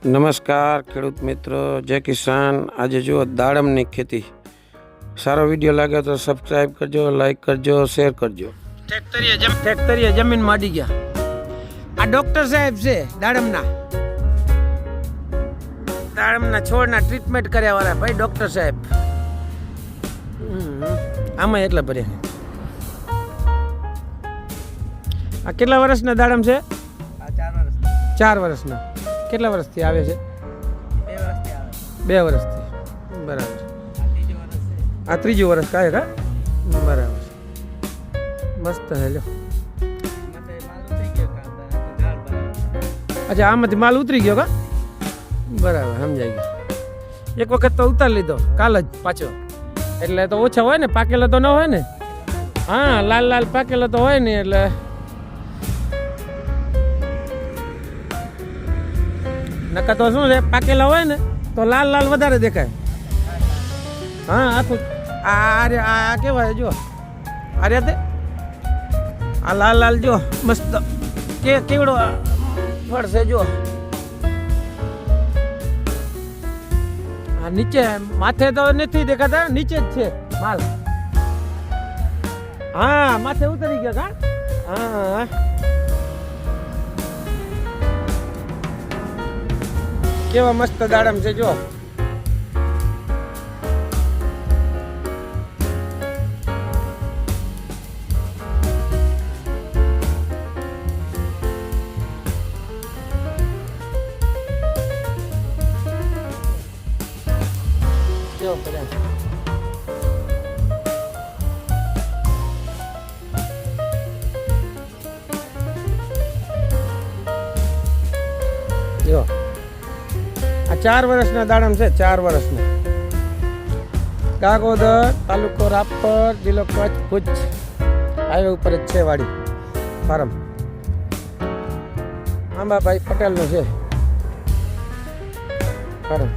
નમસ્કાર ખેડૂત મિત્રો, જય કિસાન। આજે જુઓ દાડમની ખેતી। સારો વિડીયો લાગે તો સબસ્ક્રાઈબ કરજો, લાઈક કરજો, શેર કરજો। ટ્રેક્ટરીએ જમીનમાં અડી ગયા। આ ડોક્ટર સાહેબ છે દાડમના છોડના ટ્રીટમેન્ટ કર્યા વાળા ભાઈ ડોક્ટર સાહેબ। આમાં એટલા ભર્યા। આ કેટલા વર્ષના દાડમ છે? 4 વર્ષના। કેટલા વર્ષથી આવે છે? 2 વર્ષથી। બરાબર। આ ત્રીજું વર્ષ કાંઈ કા? બરાબર, મસ્ત હે લ્યો। અચ્છા, આમાંથી માલ ઉતરી ગયો કા? બરાબર, સમજાઈ ગયું। એક વખત તો ઉતારી લીધો કાલ જ પાછો, એટલે તો ઓછા હોય ને, પાકેલો તો ન હોય ને। હા, લાલ લાલ પાકેલો તો હોય ને, એટલે નકા તો શું છે, પાકેલા હોય ને તો લાલ લાલ વધારે દેખાય। હા, આખું આ કેવાય જો, આ તે આ લાલ લાલ જો મસ્ત કેવડો ફળ છે જો। આ નીચે માથે તો નથી દેખાતા, નીચે જ છે માલ। હા, માથે ઉતરી ગયો કા? હા, કેવા મસ્ત દાડમ છે જો। કેવો પડે જો। 4 વર્ષના દાડમ છે, 4 વર્ષના। ગાગોદર, તાલુકો રાપર, જિલ્લો કચ્છ, ભુજ હાઈવે ઉપર જ છે વાડી ફાર્મ। આંબાભાઈ પટેલનું છે ફાર્મ।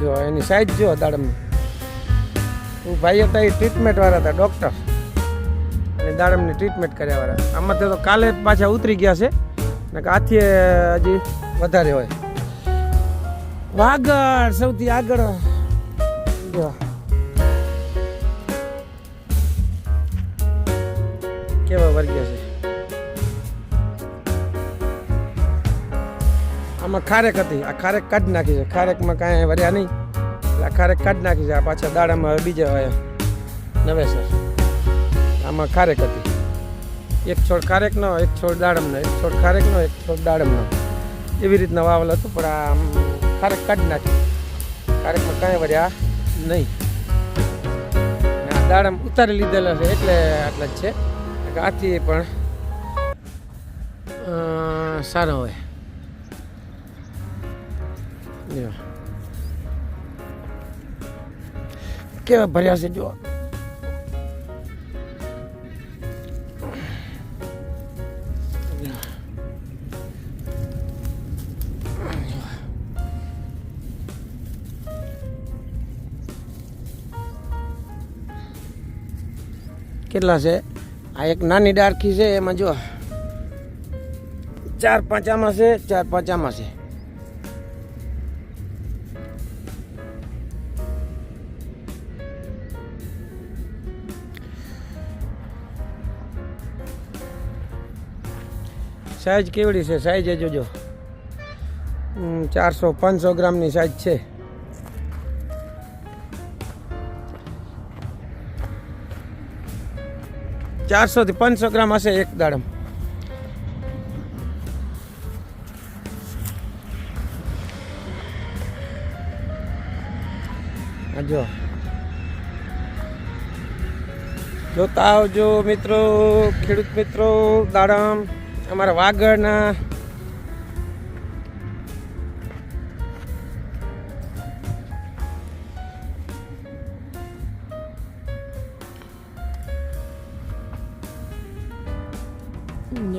જો એની સાઈઝ જો દાડમની। ભાઈ હતા એ ટ્રીટમેન્ટ વાળા હતા, ડૉક્ટર, અને દાડમની ટ્રીટમેન્ટ કર્યા વાળા। આમાંથી તો કાલે પાછા ઉતરી ગયા છે, આથી હજી વધારે હોય। વાગડ સૌથી આગળ જો, કેવા વર્ગ્યા છે। આમાં ખારેક હતી, આ ખારેક કાઢી નાખી છે। ખારેકમાં કાંઈ વર્યા નહીં, એટલે આ ખારેક કાઢી નાખી છે। આ પાછા દાડામાં હવે બીજા હોય નવેસર। આમાં ખારેક હતી, એક છોડ ખારેકનો, એક છોડ દાડમનો, એક છોડ ખારેકનો, એક છોડ દાડમનો, એવી રીતના વાવેલ હતું। પણ આ ખારેક કાઢી નાખી, ખારેકમાં કાંઈ વર્યા નહીં। આ દાડમ ઉતારી લીધેલા છે એટલે આટલા જ છે। આથી પણ સારો હોય। કેવા ભર્યા છે જો। કેટલા છે? આ એક નાની ડાળખી છે, એમાં જો 4-5 આમાં છે, 4-5 આમાં છે। સાઈઝ કેવડી છે? સાઈઝ એ જોજો, 400-500 ગ્રામની સાઈઝ છે। ચારસો થી 500 ગ્રામ હશે એક દાડમ। જો જોતા આવજો મિત્રો, ખેડૂત મિત્રો। દાડમ અમારા વાગડના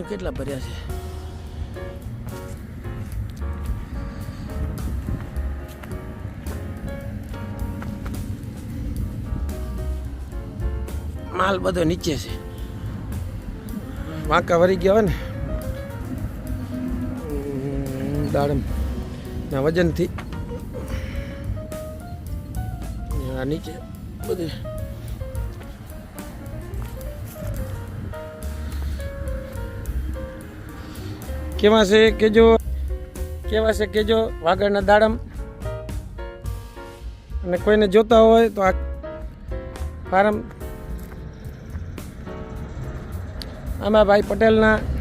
કેટલા ભર્યા છે। માલ બધો નીચે છે, વાંકા વળી ગયા હોય ને દાડમ ના વજનથી આ નીચે બધે કેવા છે કેજો વાગડના દાડમ. અને કોઈને જોતા હોય તો આ ફાર્મ આંબાભાઈ પટેલના